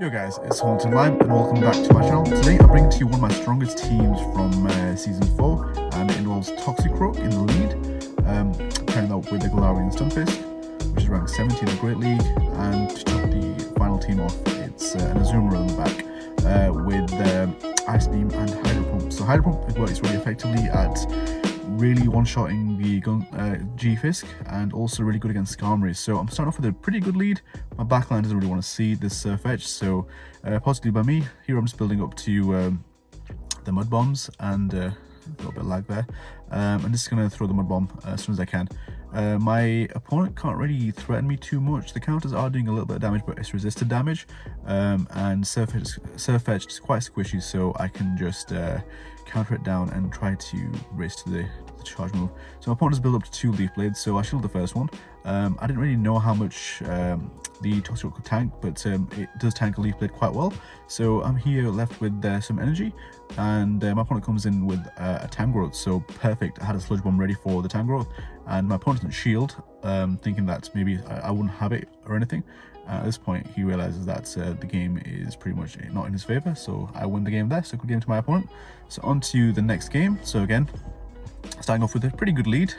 Yo guys, it's Haunted Lime and welcome back to my channel. Today I'm bringing to you one of my strongest teams from Season 4, and it involves Toxicroak in the lead, pairing up with the Galarian Stunkfisk, which is ranked 70 in the Great League, and to top the final team off, it's an Azumarill in the back with Ice Beam and Hydro Pump. So Hydro Pump works really effectively at really one-shotting the G-Fisk, and also really good against Skarmory. So I'm starting off with a pretty good lead. My backline doesn't really want to see this Surfetch, so positively by me. Here I'm just building up to the Mud Bombs, and a little bit of lag there. I'm just going to throw the Mud Bomb as soon as I can. My opponent can't really threaten me too much. The counters are doing a little bit of damage, but it's resisted damage, and Surfetch is quite squishy, so I can just counter it down and try to race to the charge move. So my opponent has built up to 2 Leaf Blades, so I shielded the first one. I didn't really know how much the Toxicroak could tank, but it does tank a Leaf Blade quite well. So I'm here left with some energy, and my opponent comes in with a Tangrowth, so perfect. I had a Sludge Bomb ready for the Tangrowth, and my opponent didn't shield, thinking that maybe I wouldn't have it or anything. At this point, he realizes that the game is pretty much not in his favor, so I win the game there. So good game to my opponent. So on to the next game. So again, starting off with a pretty good lead.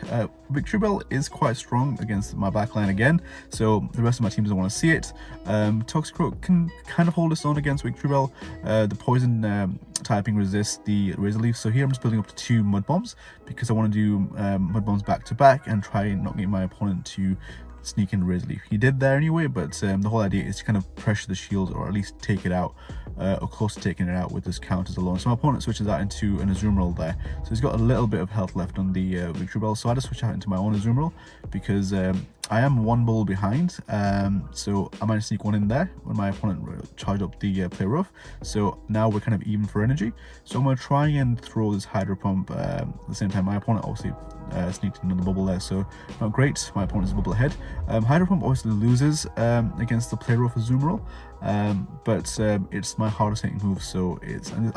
Victreebel is quite strong against my backline again, so the rest of my team doesn't want to see it. Toxicroak can kind of hold its own against Victreebel. The poison typing resists the Razor Leaf, so here I'm just building up to 2 Mud Bombs because I want to do Mud Bombs back to back and try and not get my opponent to sneak in Razor Leaf. He did there anyway, but the whole idea is to kind of pressure the shield, or at least take it out, or close to taking it out with his counters alone. So my opponent switches out into an Azumarill there, so he's got a little bit of health left on the Victreebel, so I just switch out into my own Azumarill because I am 1 ball behind, so I managed to sneak one in there when my opponent charged up the Play Rough. So now we're kind of even for energy, so I'm going to try and throw this Hydro Pump at the same time. My opponent obviously sneaked in another bubble there, so not great. My opponent's a bubble ahead. Hydro Pump obviously loses against the Play Rough Azumarill, but it's my hardest hitting move, so it's in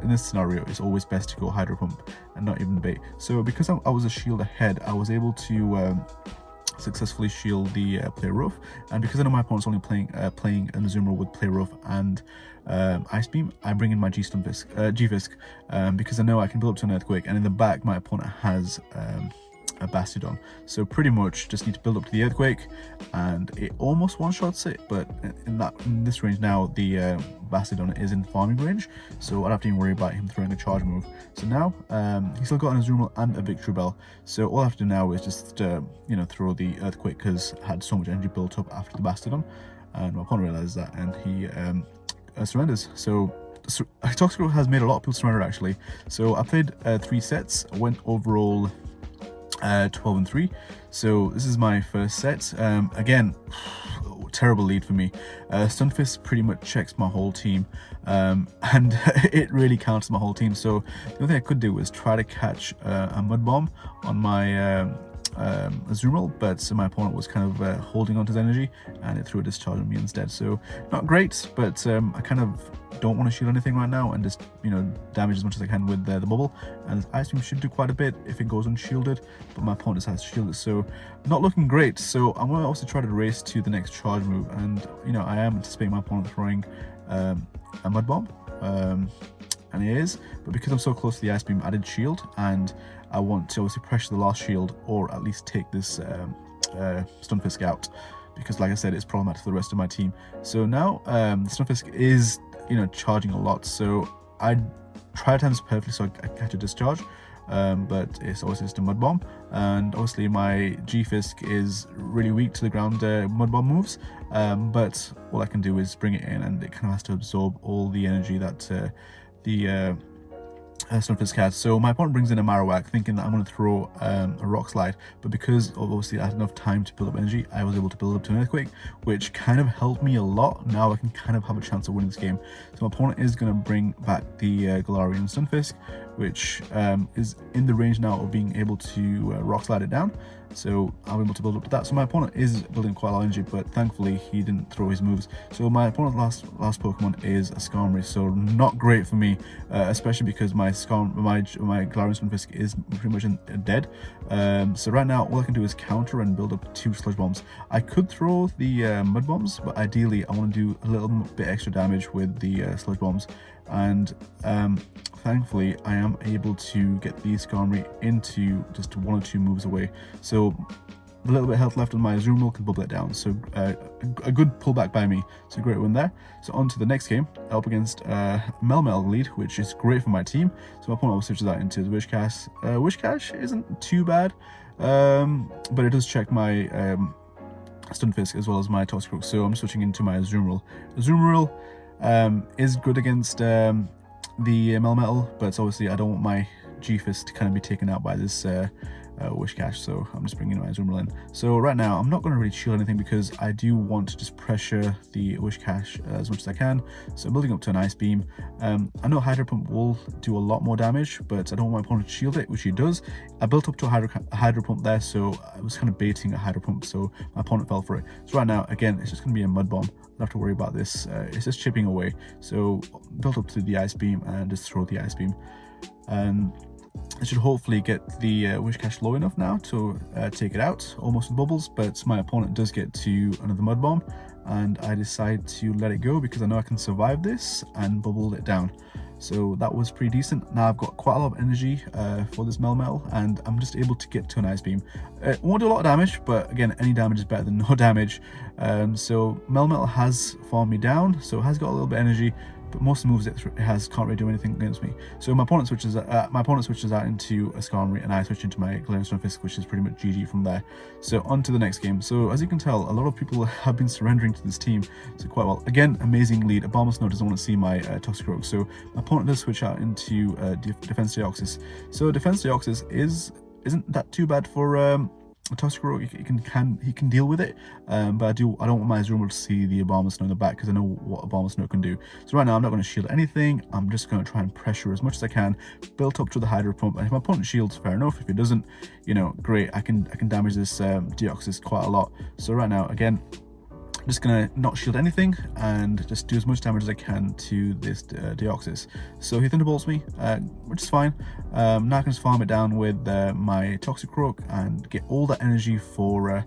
this scenario it's always best to go Hydro Pump and not even bait. So because I was a shield ahead, I was able to successfully shield the Play Rough, and because I know my opponent's only playing an Azumarill with Play Rough and Ice Beam, I bring in my G-Fisk because I know I can build up to an Earthquake, and in the back my opponent has a Bastiodon, so pretty much just need to build up to the Earthquake, and it almost one-shots it, but in this range now the Bastiodon is in farming range, so I don't have to even worry about him throwing a charge move. So now he's still got an Azumarill and a Victreebel, so all I have to do now is just you know, throw the Earthquake because I had so much energy built up after the Bastiodon, and my opponent realizes that, and he surrenders. So Toxicroak has made a lot of people surrender actually. So I played 3 sets, I went overall 12-3. So this is my first set. Again, terrible lead for me. Stunfisk pretty much checks my whole team, and it really counts my whole team. So the only thing I could do was try to catch a Mud Bomb on my Azumarill, but my opponent was kind of holding on to his energy, and it threw a discharge on me instead. So not great, but I kind of don't want to shield anything right now and just, you know, damage as much as I can with the bubble, and Ice Beam should do quite a bit if it goes unshielded, but my opponent has to shield it, so not looking great. So I'm going to also try to race to the next charge move, and you know, I am anticipating my opponent throwing a Mud Bomb, and he is, but because I'm so close to the Ice Beam, I did shield, and I want to obviously pressure the last shield, or at least take this Stunfisk out, because like I said, it's problematic for the rest of my team. So now the Stunfisk is, you know, charging a lot, so I try to time this perfectly so I catch a discharge, but it's obviously just a Mud Bomb, and obviously my G-Fisk is really weak to the ground Mud Bomb moves, but all I can do is bring it in, and it kind of has to absorb all the energy that the Stunfisk has. So my opponent brings in a Marowak thinking that I'm going to throw a Rock Slide, but because obviously I had enough time to build up energy, I was able to build up to an Earthquake, which kind of helped me a lot. Now I can kind of have a chance of winning this game. So my opponent is going to bring back the Galarian Stunkfisk, which is in the range now of being able to Rock Slide it down. so I'm able to build up to that. So my opponent is building quite a lot of energy, but thankfully he didn't throw his moves. So my opponent's last Pokemon is a Skarmory, so not great for me, especially because my Galarian Stunkfisk is pretty much dead. So right now all I can do is counter and build up 2 Sludge Bombs. I could throw the Mud Bombs, but ideally I want to do a little bit extra damage with the Sludge Bombs, and thankfully I am able to get the Skarmory into just 1 or 2 moves away. So the little bit of health left on my Azumarill can bubble it down. So a good pullback by me. So great win there. So on to the next game, up against Melmetal lead, which is great for my team. So my opponent will switch that into the Wishcash. Wishcash isn't too bad, but it does check my Stunfisk as well as my Toxicroak. So I'm switching into my Azumarill. Azumarill is good against the Melmetal, but obviously I don't want my G-Fist to kind of be taken out by this Wishcash, so I'm just bringing my Azumarill in. So right now I'm not going to really shield anything because I do want to just pressure the Wishcash as much as I can. So I'm building up to an Ice Beam. I know Hydro Pump will do a lot more damage, but I don't want my opponent to shield it, which he does. I built up to a Hydro Pump there, so I was kind of baiting a Hydro Pump, so my opponent fell for it. So right now, again, it's just going to be a Mud Bomb. I don't have to worry about this. It's just chipping away. So built up to the Ice Beam and just throw the Ice Beam. I should hopefully get the Wishcash low enough now to take it out, almost with bubbles, but my opponent does get to another Mud Bomb, and I decide to let it go because I know I can survive this and bubble it down. So that was pretty decent. Now I've got quite a lot of energy for this Melmetal, and I'm just able to get to an Ice Beam. It won't do a lot of damage, but again, any damage is better than no damage. So Melmetal has farmed me down, so it has got a little bit of energy, but most of the moves it has can't really do anything against me. So my opponent switches out into a Skarmory, and I switch into my Galarian Stunkfisk, which is pretty much GG from there. So on to the next game. So as you can tell, a lot of people have been surrendering to this team, so quite well. Again, amazing lead. Abomasnow doesn't want to see my Toxicroak, so my opponent does switch out into Defense Deoxys. So Defense Deoxys isn't that too bad for Toxicroak. He can deal with it, but I don't want my Azumarill to see the Abomasnow in the back because I know what Abomasnow can do. So right now I'm not going to shield anything. I'm just going to try and pressure as much as I can, built up to the Hydro Pump, and if my opponent shields, fair enough. If it doesn't, you know, great. I can damage this Deoxys quite a lot. So right now, again, I'm just gonna not shield anything and just do as much damage as I can to this Deoxys. So he Thunderbolts me, which is fine. Now I can just farm it down with my Toxicroak and get all that energy for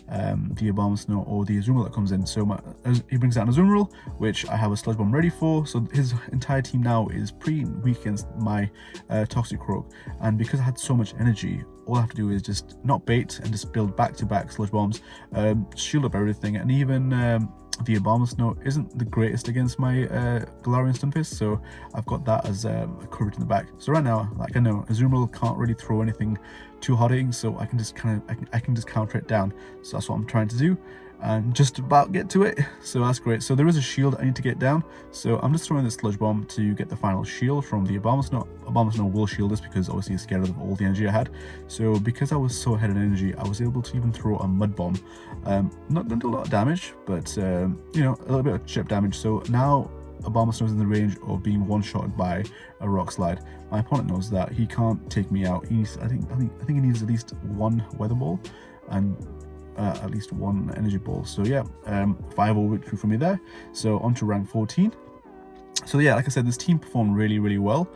the Abomasnow or the Azumarill that comes in. So he brings out an Azumarill, which I have a Sludge Bomb ready for. So his entire team now is pretty weak against my Toxicroak, and because I had so much energy, all I have to do is just not bait and just build back-to-back Sludge Bombs, shield up everything, and even the Abomasnow isn't the greatest against my Galarian Stunkfisk, so I've got that as coverage in the back. So right now, like I know, Azumarill can't really throw anything too hard hitting, so I can just I can just counter it down. So that's what I'm trying to do, and just about get to it. So that's great. So there is a shield I need to get down, so I'm just throwing this Sludge Bomb to get the final shield from the Abomasnow. Abomasnow will shield this because obviously he's scared of all the energy I had. So because I was so ahead in energy, I was able to even throw a Mud Bomb. Not going to do a lot of damage, but you know, a little bit of chip damage. So now Abomasnow is in the range of being one-shotted by a Rock Slide. My opponent knows that he can't take me out. He needs, I think he needs at least one Weather Ball and at least one Energy Ball. So yeah, 5-0 victory for me there. So on to rank 14. So yeah, like I said, this team performed really well.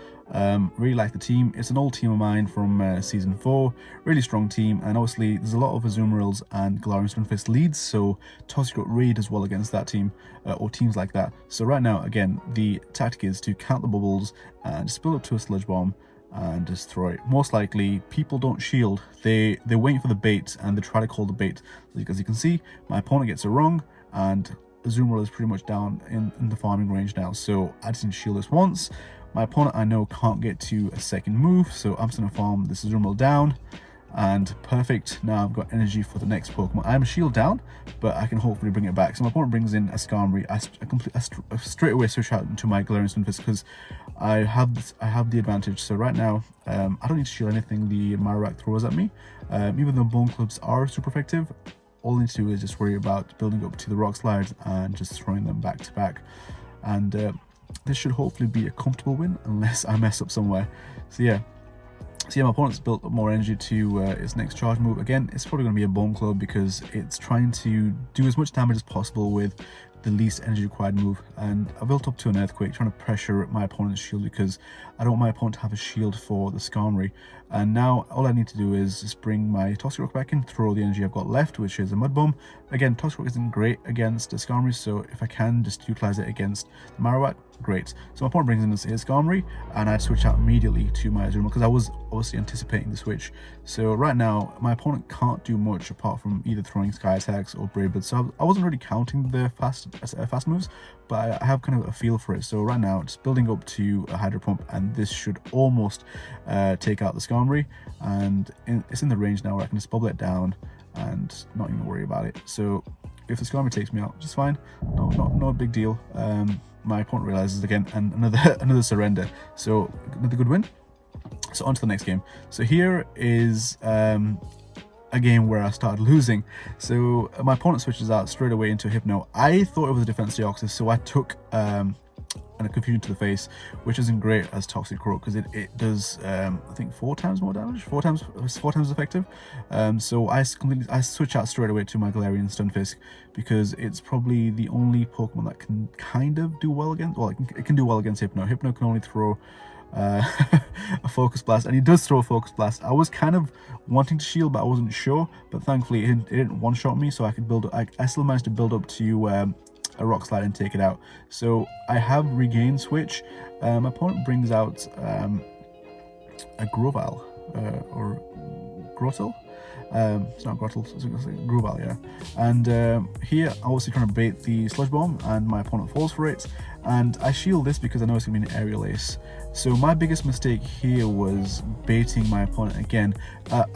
Really like the team. It's an old team of mine from season 4. Really strong team, and obviously there's a lot of Azumarills and Galarian Stunkfisk leads, so Toxicroak really does well against that team or teams like that. So right now, again, the tactic is to count the bubbles and just build up to a Sludge Bomb and just throw it. Most likely people don't shield, they're waiting for the bait and they try to call the bait. As you can see, my opponent gets it wrong, and Azumarill is pretty much down in the farming range now, so I just need to shield this once. My opponent, I know, can't get to a second move, so I'm just going to farm this Azumarill down, and perfect. Now I've got energy for the next Pokemon. I'm shield down, but I can hopefully bring it back. So my opponent brings in a Skarmory. I straight away switch out into my Galarian Stunkfisk because I have the advantage. So right now, I don't need to shield anything the Marowak throws at me. Even though Bone Clubs are super effective, all I need to do is just worry about building up to the Rock Slides and just throwing them back to back. And this should hopefully be a comfortable win unless I mess up somewhere. So yeah, So yeah, my opponent's built up more energy to its next charge move. Again, it's probably going to be a Bone Club because it's trying to do as much damage as possible with the least energy required move. And I built up to an Earthquake, trying to pressure my opponent's shield because I don't want my opponent to have a shield for the Skarmory. And now all I need to do is just bring my Toxicroak back in, throw the energy I've got left, which is a Mud Bomb. Again, Toxicroak isn't great against the Skarmory, so if I can just utilize it against the Marowak, great. So my opponent brings in his Skarmory, and I switch out immediately to my Azumarill because I was obviously anticipating the switch. So right now, my opponent can't do much apart from either throwing Sky Attacks or Brave Bird. So I wasn't really counting the fast moves, but I have kind of a feel for it. So right now, just building up to a Hydro Pump, and this should almost take out the Skarmory. And it's in the range now where I can just bubble it down and not even worry about it. So if the Skarmory takes me out, just fine. No a big deal. My opponent realizes again, and another surrender. So another good win. So on to the next game. So here is a game where I started losing. So my opponent switches out straight away into a Hypno. I thought it was a defense Deoxys, so I took a Confusion to the face, which isn't great as Toxicroak because it does I think 4 times more damage, 4 times effective. So I switch out straight away to my Galarian Stunkfisk because it's probably the only Pokemon that can kind of do well against, well, it can do well against Hypno. Hypno can only throw a Focus Blast, and he does throw a Focus Blast. I was kind of wanting to shield, but I wasn't sure. But thankfully, it didn't one-shot me, so I could build. I still managed to build up to a Rock Slide and take it out. So I have regained switch. My opponent brings out a Grovyle or Grottle. It's not Grottle, it's Grovyle, yeah. And here, obviously trying to bait the Sludge Bomb, and my opponent falls for it. And I shield this because I know it's going to be an Aerial Ace. So my biggest mistake here was baiting my opponent again.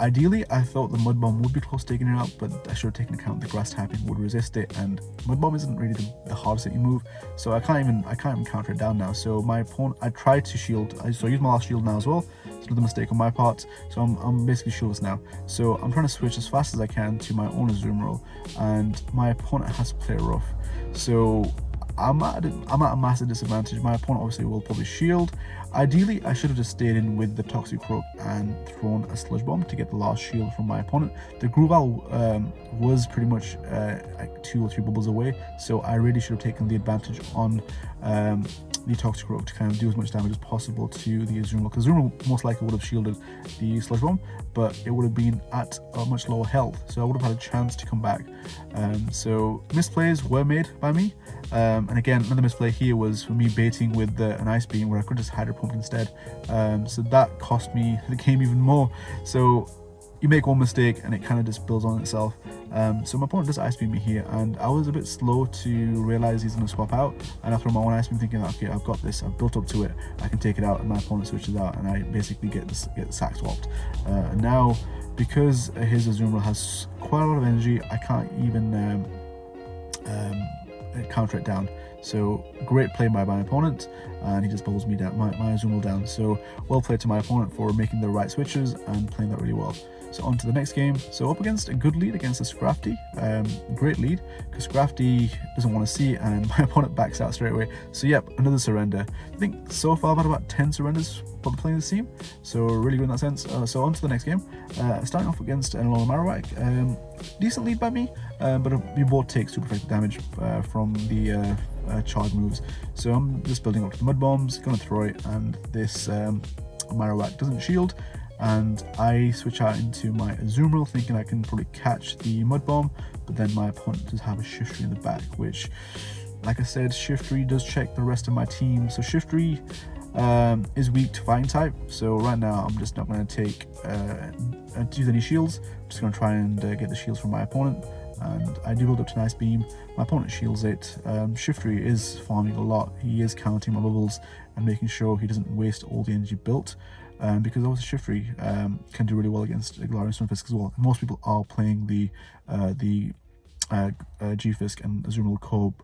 Ideally, I thought the Mud Bomb would be close to taking it out, but I should have taken account the Grass typing would resist it, and Mud Bomb isn't really the hardest hitting move, so I can't even counter it down now. So my opponent, I tried to shield, so I use my last shield now as well. It's another mistake on my part, so I'm basically shieldless now. So I'm trying to switch as fast as I can to my own Azumarill, and my opponent has to play rough. So I'm at a massive disadvantage. My opponent obviously will probably shield. Ideally, I should have just stayed in with the Toxicroak and thrown a Sludge Bomb to get the last shield from my opponent. The Grovyle was pretty much like 2 or 3 bubbles away, so I really should have taken the advantage on the Toxicroak to kind of do as much damage as possible to the Azumarill, because Azumarill most likely would have shielded the Sludge Bomb, but it would have been at a much lower health, so I would have had a chance to come back. So misplays were made by me, and again, another misplay here was for me baiting with an Ice Beam where I could just Hydro Pump instead. So that cost me the game even more. So you make one mistake and it kind of just builds on itself. So my opponent does Ice Beam me here, and I was a bit slow to realize he's going to swap out, and I throw my own Ice Beam thinking, okay, I've got this, I've built up to it, I can take it out, and my opponent switches out, and I basically get the sack swapped. And now, because his Azumarill has quite a lot of energy, I can't even counter it down. So great play by my opponent, and he just bubbles me down, my Azumarill down. So well played to my opponent for making the right switches and playing that really well. So on to the next game. So up against a good lead against a Scrafty. Great lead, because Scrafty doesn't want to see, and my opponent backs out straight away. So yep, another surrender. I think so far I've had about 10 surrenders for playing this team, so really good in that sense. So on to the next game. Starting off against an Marowak. Decent lead by me, but we both take super effective damage from the charge moves. So I'm just building up to the Mud Bombs, gonna throw it, and this Marowak doesn't shield, and I switch out into my Azumarill thinking I can probably catch the Mud Bomb, but then my opponent does have a Shiftry in the back, which, like I said, Shiftry does check the rest of my team. So Shiftry is weak to Fighting type, so right now I'm just not going to take use any shields. I'm just going to try and get the shields from my opponent, and I do build up to Nice Beam. My opponent shields it. Shiftry is farming a lot. He is counting my bubbles and making sure he doesn't waste all the energy built, because obviously Shiftry can do really well against Galarian Stunkfisk as well. Most people are playing the G-Fisk and Azumarill co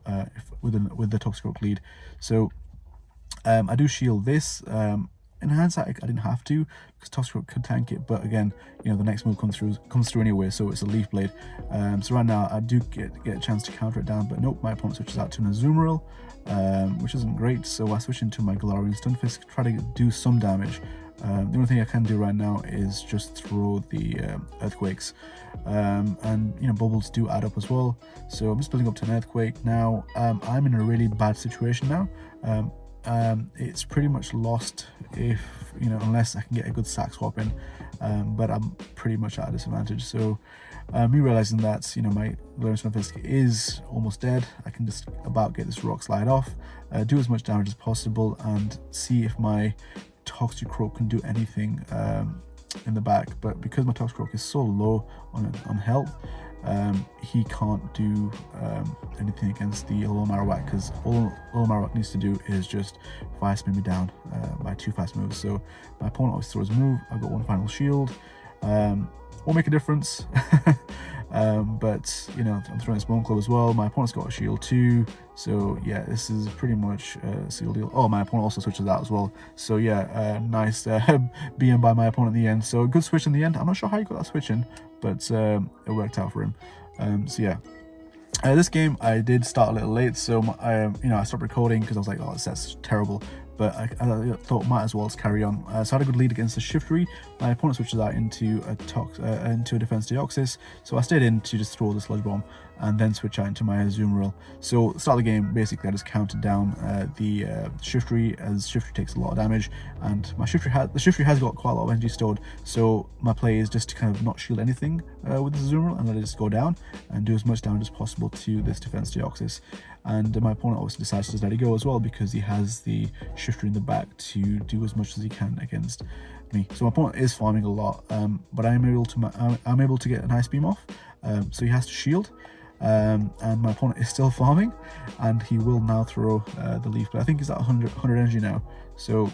with the Toxicroak lead. So I do shield this. In hindsight, I didn't have to, because Toxicroak could tank it, but again, you know, the next move comes through anyway, so it's a Leaf Blade. So right now I do get a chance to counter it down, but nope, my opponent switches out to an Azumarill, which isn't great. So I switch into my Galarian Stunkfisk, try to do some damage. The only thing I can do right now is just throw the earthquakes, and you know, bubbles do add up as well. So I'm just building up to an earthquake now. I'm in a really bad situation now. It's pretty much lost if, you know, unless I can get a good sack swap in, but I'm pretty much at a disadvantage. So me realizing that, you know, my Galarian Stunkfisk is almost dead, I can just about get this rock slide off, do as much damage as possible, and see if my Toxicroak can do anything in the back. But because my Toxicroak is so low on health, he can't do anything against the little Marowak, because all little Marowak needs to do is just fire spin me down by 2 fast moves. So my opponent always throws a move, I've got 1 final shield, won't make a difference. But you know, I'm throwing a Bone Club as well. My opponent's got a shield too, so yeah, this is pretty much a seal deal. Oh, my opponent also switches out as well, so yeah, nice being by my opponent in the end. So a good switch in the end. I'm not sure how he got that switch in, but it worked out for him. So yeah, this game I did start a little late, so you know, I stopped recording because I was like, oh, that's terrible. But I thought might as well carry on. So I had a good lead against the Shiftry. My opponent switches out into a defense Deoxys, so I stayed in to just throw the Sludge Bomb and then switch out into my Azumarill. So start of the game, basically I just counted down the Shiftry, as Shiftry takes a lot of damage, and the Shiftry has got quite a lot of energy stored. So my play is just to kind of not shield anything with the Azumarill and let it just go down and do as much damage as possible to this defense Deoxys. And my opponent obviously decides to just let it go as well, because he has the Shifter in the back to do as much as he can against me. So my opponent is farming a lot, but I'm able to get an Ice Beam off, so he has to shield, and my opponent is still farming, and he will now throw the leaf, but I think he's at 100 energy now. So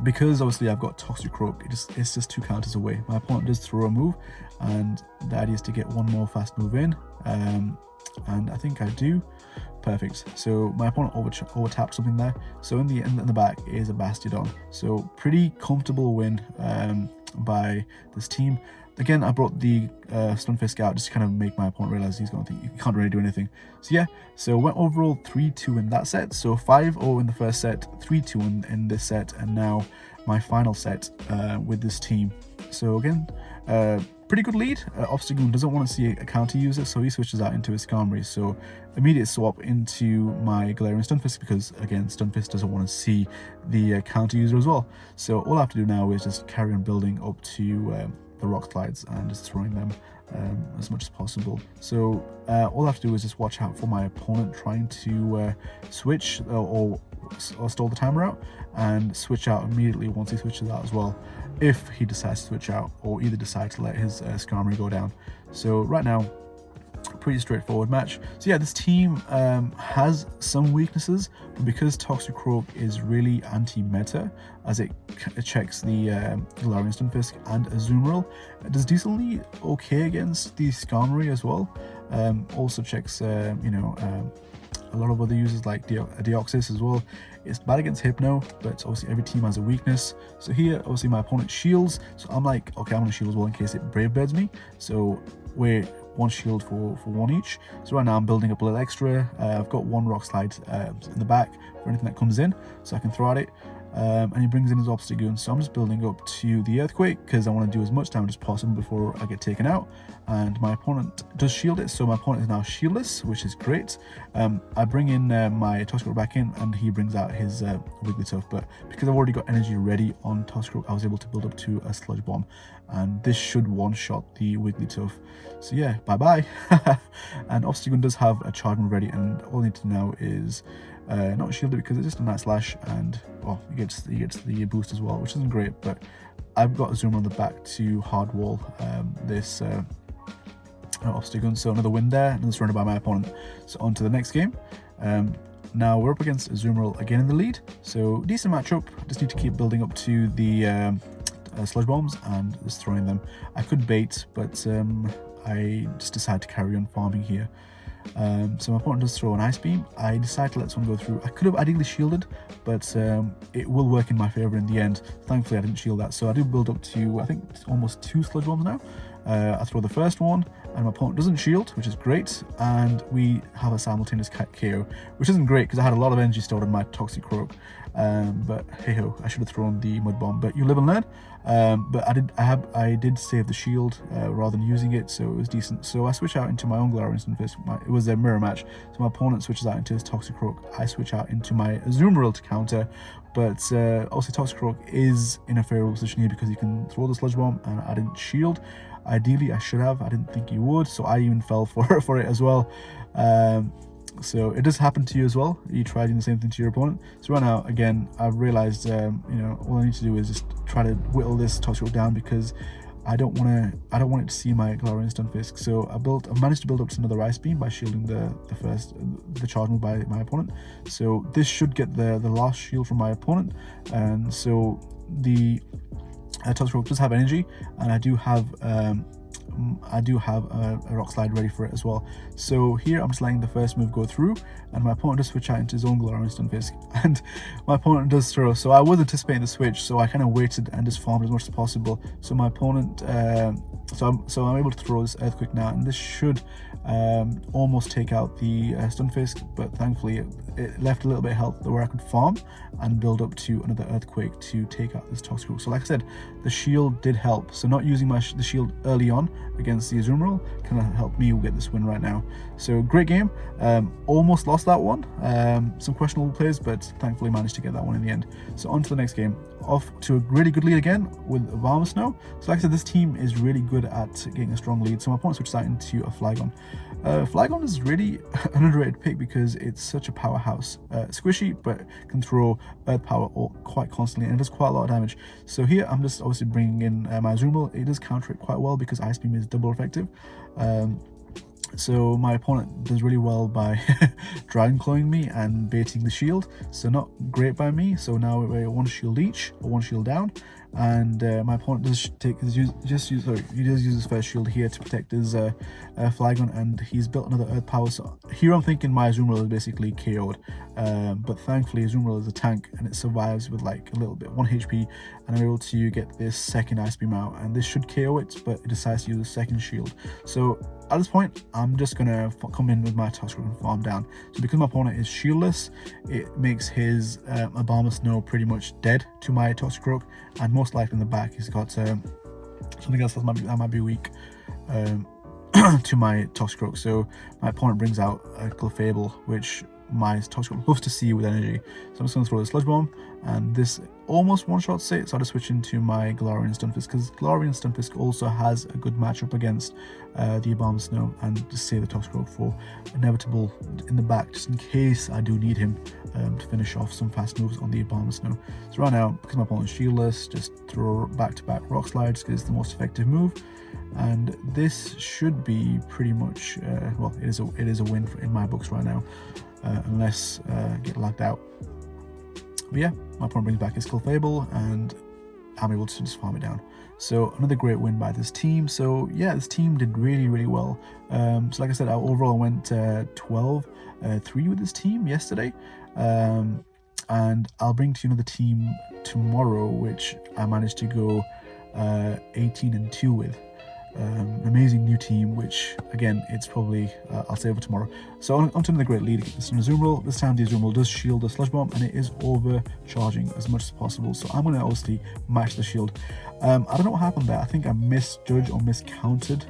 because obviously I've got Toxicroak, it's just 2 counters away. My opponent does throw a move, and the idea is to get 1 more fast move in, and I think I do. Perfect. So my opponent over tapped something there. So in the back is a Bastiodon. So pretty comfortable win by this team. Again, I brought the Stunfisk out just to kind of make my opponent realize he can't really do anything. So yeah, so went overall 3-2 in that set. So 5-0 in the first set, 3-2 in this set, and now my final set with this team. So again, pretty good lead. Obstagoon doesn't want to see a counter user, so he switches out into his Skarmory. So immediate swap into my Galarian Stunkfisk, because again, Stunkfisk doesn't want to see the counter user as well. So all I have to do now is just carry on building up to the rock slides and just throwing them as much as possible. So all I have to do is just watch out for my opponent trying to switch or stall the timer out, and switch out immediately once he switches out as well, if he decides to switch out, or either decide to let his Skarmory go down. So right now, pretty straightforward match. So yeah, this team has some weaknesses, but because Toxicroak is really anti-meta, as it checks the Galarian Stunkfisk and Azumarill, it does decently okay against the Skarmory as well. Also checks you know, a lot of other users like Deoxys as well. It's bad against Hypno, but obviously every team has a weakness. So here, obviously my opponent shields, so I'm like, okay, I'm gonna shield as well in case it Brave Birds me. So we're 1 shield for 1 each. So right now I'm building up a little extra. I've got 1 rock slide in the back for anything that comes in, so I can throw at it. And he brings in his Obstagoon, so I'm just building up to the Earthquake because I want to do as much damage as possible before I get taken out. And my opponent does shield it, so my opponent is now shieldless, which is great. I bring in my Toxicroak back in, and he brings out his Wigglytuff, but because I've already got energy ready on Toxicroak, I was able to build up to a Sludge Bomb, and this should one-shot the Wigglytuff. So yeah, bye-bye. And Obstagoon does have a charge move ready, and all I need to know is not shielded because it's just a Night Slash, and well, he gets the boost as well, which isn't great, but I've got a Zoom on the back to hard wall this Obstagoon. So another win there, another surrender by my opponent. So on to the next game. Now we're up against Azumarill again in the lead, so decent matchup. Just need to keep building up to the Sludge Bombs and just throwing them. I could bait, but I just decided to carry on farming here. So my opponent does throw an Ice Beam. I decide to let this one go through. I could have ideally shielded, but it will work in my favor in the end. Thankfully I didn't shield that, so I do build up to, I think, almost 2 Sludge Bombs now. I throw the first one, and my opponent doesn't shield, which is great, and we have a simultaneous KO, which isn't great because I had a lot of energy stored in my Toxicroak. But hey ho, I should have thrown the mud bomb, but you live and learn. But I did save the shield rather than using it, so it was decent. So I switch out into my own Galarian Stunkfisk. It was a mirror match, so my opponent switches out into his Toxicroak. I switch out into my Azumarill to counter, but also Toxicroak is in a favorable position here because he can throw the sludge bomb, and I didn't shield. Ideally, I should have. I didn't think he would, so I even fell for it as well. So it does happen to you as well. You try doing the same thing to your opponent. So right now, again, I've realized, you know, all I need to do is just try to whittle this Toxicroak down because I don't want it to see my Galarian Stunkfisk. So I've managed to build up to another Ice Beam by shielding the charge move by my opponent. So this should get the last shield from my opponent, and so the Toxicroak does have energy, and I do have a Rock Slide ready for it as well. So here I'm just letting the first move go through, and my opponent does switch out into his own Galarian Stunkfisk, and my opponent does throw. So I was anticipating the switch, so I kind of waited and just farmed as much as possible. So my opponent, so I'm able to throw this Earthquake now, and this should almost take out the Stunfisk, but thankfully it left a little bit of health where I could farm and build up to another Earthquake to take out this Toxicroak. So like I said, the shield did help. So not using the shield early on against the Azumarill kind of helped me get this win right now. So great game. Almost lost that one. Some questionable plays, but thankfully managed to get that one in the end. So on to the next game. Off to a really good lead again with Varmasnow. So like I said, this team is really good at getting a strong lead. So my opponent switched out into a Flygon. Flygon is really an underrated pick because it's such a powerhouse. Squishy, but can throw Earth Power quite constantly, and it does quite a lot of damage. So here I'm just obviously bringing in my Azumarill. It does counter it quite well because Ice Beam is double effective. So my opponent does really well by Dragon Clawing me and baiting the shield, so not great by me. So now we're one shield each, or one shield down, and my opponent does use his first shield here to protect his Flygon, and he's built another Earth Power. So here I'm thinking my Azumarill is basically KO'd, but thankfully Azumarill is a tank and it survives with like a little bit, 1 HP, and I'm able to get this second Ice Beam out, and this should KO it, but it decides to use a second shield. So at this point, I'm just going to come in with my Toxicroak and farm down. So because my opponent is shieldless, it makes his Varmasnow pretty much dead to my Toxicroak, and most likely in the back he's got something else that might be weak to my Toxicroak. So my opponent brings out a Clefable, which my Toxicroak loves to see with energy. So I'm just going to throw the Sludge Bomb, and this almost one-shots it, so I just switch into my Galarian Stunkfisk, because Galarian Stunkfisk also has a good matchup against the Varmasnow, and just save the Toxicroak for inevitable in the back, just in case I do need him to finish off some fast moves on the Varmasnow. So right now, because my opponent's shieldless, just throw back-to-back Rock Slides because it's the most effective move, and this should be pretty much, well, it is a win in my books right now, unless get lagged out. But yeah, my opponent brings back his Clefable, and I'm able to just farm it down. So another great win by this team. So yeah, this team did really well. So like I said, I overall went 12-3 with this team yesterday, and I'll bring to you another team tomorrow, which I managed to go 18-2 with. Amazing new team, which again, it's probably I'll save for tomorrow. So on to another great lead. This is Azumarill. This time the Azumarill does shield the Sludge Bomb, and it is overcharging as much as possible. So I'm going to obviously match the shield. I don't know what happened there. I think I misjudged or miscounted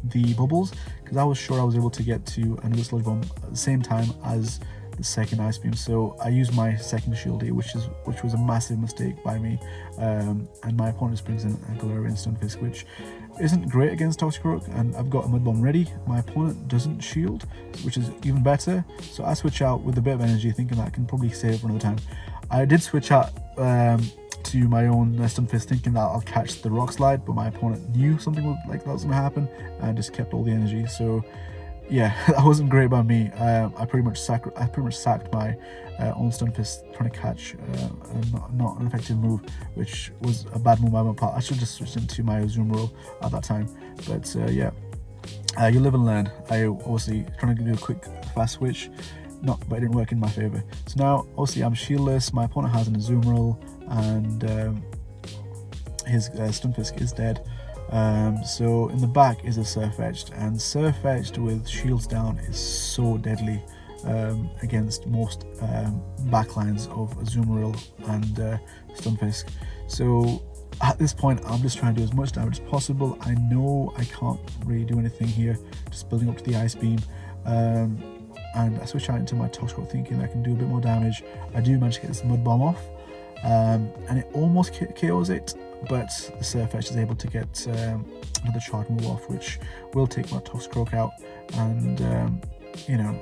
the bubbles, because I was sure I was able to get to another Sludge Bomb at the same time as the second Ice Beam. So I used my second shield here, which was a massive mistake by me. And my opponent just brings in a Galarian Stunkfisk, which isn't great against Toxicroak, and I've got a Mud Bomb ready. My opponent doesn't shield, which is even better. So I switch out with a bit of energy, thinking that I can probably save it for another time. I did switch out to my own Stunfisk, thinking that I'll catch the Rock Slide, but my opponent knew something like that was going to happen and just kept all the energy. So yeah, that wasn't great by me. I pretty much sacked my own Stunfisk trying to catch not an effective move, which was a bad move by my part. I should have just switched into my Azumarill at that time. But yeah, you live and learn. I obviously trying to do a quick fast switch, but it didn't work in my favor. So now obviously I'm shieldless. My opponent has an Azumarill, and his Stunfisk is dead. So in the back is a Surfetched, and Surfetched with shields down is so deadly against most backlines of Azumarill and Stunkfisk. So at this point, I'm just trying to do as much damage as possible. I know I can't really do anything here, just building up to the Ice Beam. And I switch out into my Toxicroak thinking I can do a bit more damage. I do manage to get this Mud Bomb off, and it almost KOs it, but the Surfetched is able to get another charge move off, which will take my Toxicroak out. And you know,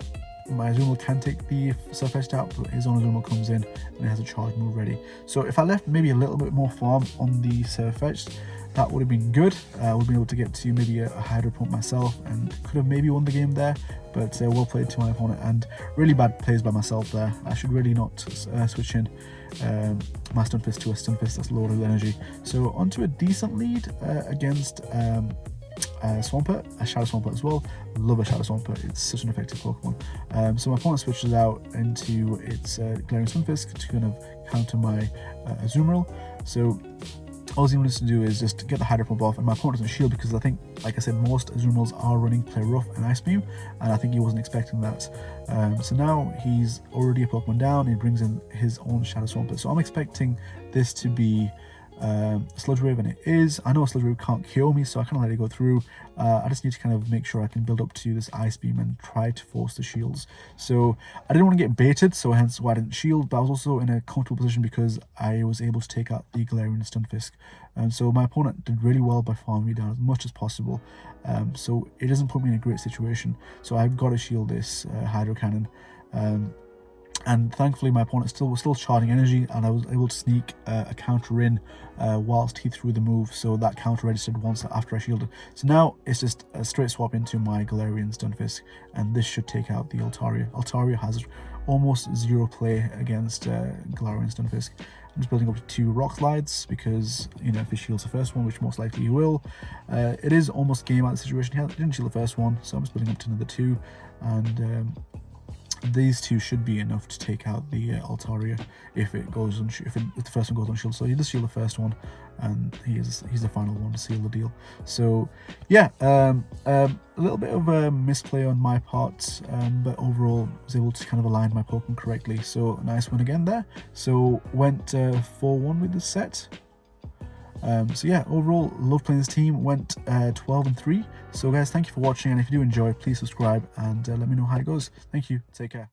my Azumarill can take the Surfetched out, but his own Azumarill comes in and it has a charge move ready. So if I left maybe a little bit more farm on the Surfetched, that would have been good. I would have been able to get to maybe a Hydro Pump myself and could have maybe won the game there, but well played to my opponent, and really bad plays by myself there. I should really not switch in my Stunkfisk to a Stunkfisk that's lower energy. So onto a decent lead against Swampert, a Shadow Swampert as well. Love a Shadow Swampert, it's such an effective Pokemon. So my opponent switches out into its Galarian Stunkfisk to kind of counter my Azumarill. So all he needs to do is just get the Hydro Pump off, and my opponent doesn't shield because I think, like I said, most Azumarills are running Play Rough and Ice Beam, and I think he wasn't expecting that. So now he's already a Pokemon down, he brings in his own Shadow Swampert. So I'm expecting this to be Sludge Wave, and it is. I know Sludge Wave can't kill me, so I kind of let it go through. I just need to kind of make sure I can build up to this Ice Beam and try to force the shields. So I didn't want to get baited, so hence why I didn't shield, but I was also in a comfortable position because I was able to take out the Galarian Stunkfisk. So my opponent did really well by farming me down as much as possible. So it doesn't put me in a great situation. So I've got to shield this Hydro Cannon. And thankfully my opponent was still charging energy, and I was able to sneak a counter in whilst he threw the move, so that counter registered once after I shielded. So now it's just a straight swap into my Galarian Stunkfisk, and this should take out the Altaria. Altaria has almost zero play against Galarian Stunkfisk. I'm just building up to 2 Rock Slides because, you know, if he shields the first one, which most likely he will, it is almost game out of the situation. He didn't shield the first one, so I'm just building up to another 2, and these 2 should be enough to take out the Altaria if it goes on, if the first one goes on shield. So he does shield the first one, and he's the final one to seal the deal. So yeah, a little bit of a misplay on my part, but overall was able to kind of align my Pokemon correctly. So nice win again there. So went 4-1 with the set. So yeah, overall love playing this team. Went 12-3. So guys, thank you for watching, and if you do enjoy, please subscribe and let me know how it goes. Thank you, take care.